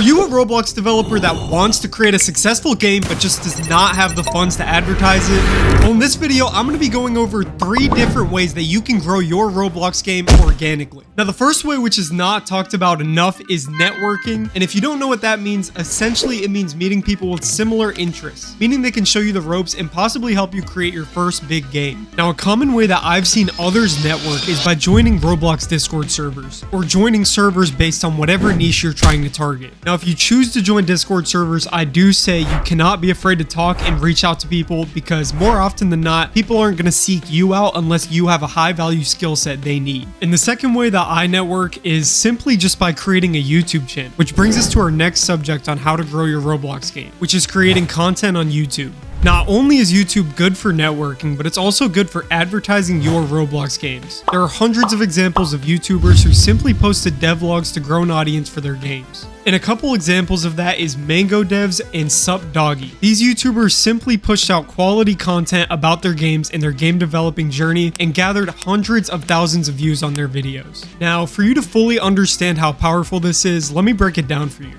Are you a Roblox developer that wants to create a successful game but just does not have the funds to advertise it? Well, in this video, I'm going to be going over 3 different ways that you can grow your Roblox game organically. Now, the first way, which is not talked about enough, is networking. And if you don't know what that means, essentially it means meeting people with similar interests, meaning they can show you the ropes and possibly help you create your first big game. Now, a common way that I've seen others network is by joining Roblox Discord servers, or joining servers based on whatever niche you're trying to target. Now, if you choose to join Discord servers, I do say you cannot be afraid to talk and reach out to people, because more often than not, people aren't going to seek you out unless you have a high value skill set they need. And the second way that I network is simply just by creating a YouTube channel, which brings us to our next subject on how to grow your Roblox game, which is creating content on YouTube. Not only is YouTube good for networking, but it's also good for advertising your Roblox games. There are hundreds of examples of YouTubers who simply posted devlogs to grow an audience for their games. And a couple examples of that is Mango Devs and Sup Doggy. These YouTubers simply pushed out quality content about their games and their game developing journey and gathered hundreds of thousands of views on their videos. Now, for you to fully understand how powerful this is, let me break it down for you.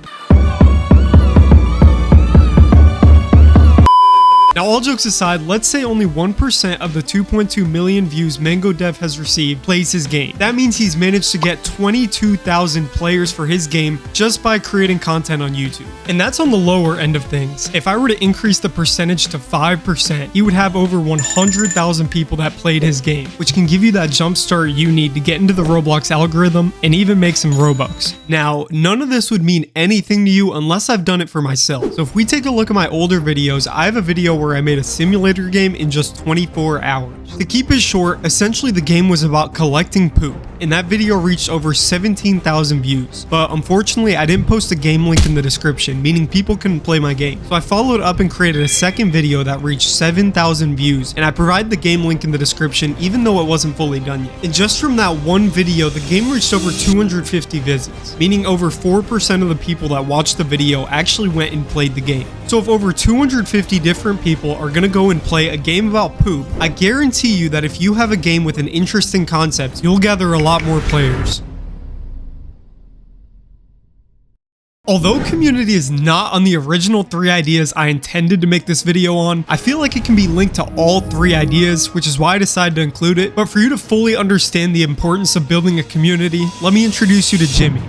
Now, all jokes aside, let's say only 1% of the 2.2 million views Mango Dev has received plays his game. That means he's managed to get 22,000 players for his game just by creating content on YouTube. And that's on the lower end of things. If I were to increase the percentage to 5%, he would have over 100,000 people that played his game, which can give you that jump start you need to get into the Roblox algorithm and even make some Robux. Now, none of this would mean anything to you unless I've done it for myself. So if we take a look at my older videos, I have a video where I made a simulator game in just 24 hours. To keep it short, essentially the game was about collecting poop, and that video reached over 17,000 views. But unfortunately, I didn't post a game link in the description, meaning people couldn't play my game. So I followed up and created a second video that reached 7,000 views, and I provide the game link in the description even though it wasn't fully done yet. And just from that one video, the game reached over 250 visits, meaning over 4% of the people that watched the video actually went and played the game. So if over 250 different people are gonna go and play a game about poop, I guarantee you that if you have a game with an interesting concept, you'll gather a lot more players. Although community is not on the original 3 ideas I intended to make this video on, I feel like it can be linked to all 3 ideas, which is why I decided to include it. But for you to fully understand the importance of building a community, let me introduce you to Jimmy.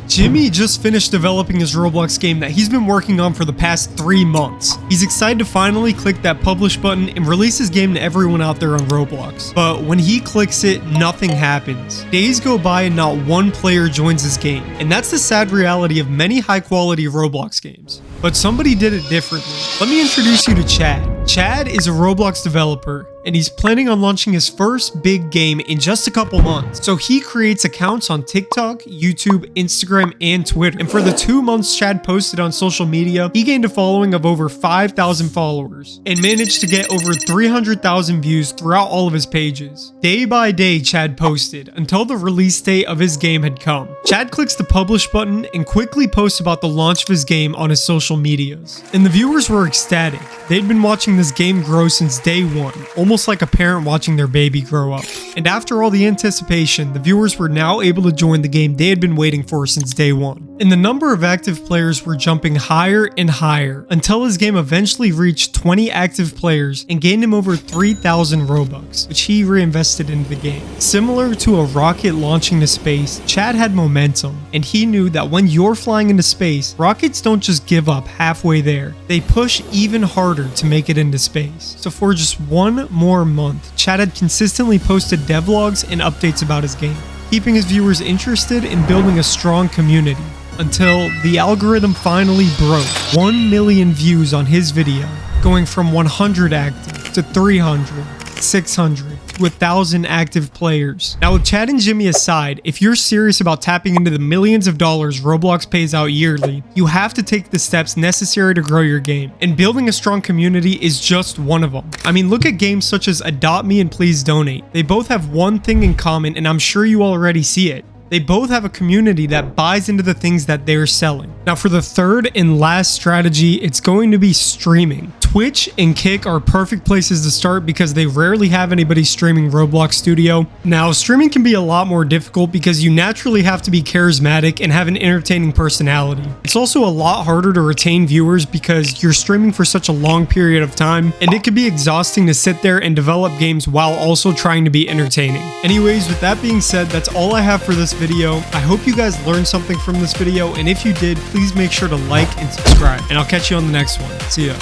Jimmy just finished developing his Roblox game that he's been working on for the past 3 months. He's excited to finally click that publish button and release his game to everyone out there on Roblox. But when he clicks it, nothing happens. Days go by and not one player joins his game. And that's the sad reality of many high-quality Roblox games. But somebody did it differently. Let me introduce you to Chad. Chad is a Roblox developer, and he's planning on launching his first big game in just a couple months. So he creates accounts on TikTok, YouTube, Instagram, and Twitter. And for the 2 months Chad posted on social media, he gained a following of over 5,000 followers and managed to get over 300,000 views throughout all of his pages. Day by day, Chad posted until the release date of his game had come. Chad clicks the publish button and quickly posts about the launch of his game on his social medias. And the viewers were ecstatic. They'd been watching this game grow since day one, almost like a parent watching their baby grow up. And after all the anticipation, the viewers were now able to join the game they had been waiting for since day one. And the number of active players were jumping higher and higher until his game eventually reached 20 active players and gained him over 3,000 Robux, which he reinvested into the game. Similar to a rocket launching to space, Chad had momentum, and he knew that when you're flying into space, rockets don't just give up halfway there. They push even harder to make it into space. So for just 1 more month, Chad had consistently posted devlogs and updates about his game, keeping his viewers interested in building a strong community, until the algorithm finally broke 1 million views on his video, going from 100 active to 300, 600, to 1,000 active players. Now, with Chad and Jimmy aside, if you're serious about tapping into the millions of dollars Roblox pays out yearly, you have to take the steps necessary to grow your game, and building a strong community is just one of them. I mean, look at games such as Adopt Me and Please Donate. They both have one thing in common, and I'm sure you already see it. They both have a community that buys into the things that they're selling. Now, for the third and last strategy, it's going to be streaming. Twitch and Kick are perfect places to start because they rarely have anybody streaming Roblox Studio. Now, streaming can be a lot more difficult because you naturally have to be charismatic and have an entertaining personality. It's also a lot harder to retain viewers because you're streaming for such a long period of time, and it can be exhausting to sit there and develop games while also trying to be entertaining. Anyways, with that being said, that's all I have for this video. I hope you guys learned something from this video, and if you did, please make sure to like and subscribe, and I'll catch you on the next one. See ya.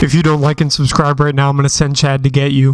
If you don't like and subscribe right now, I'm gonna send Chad to get you.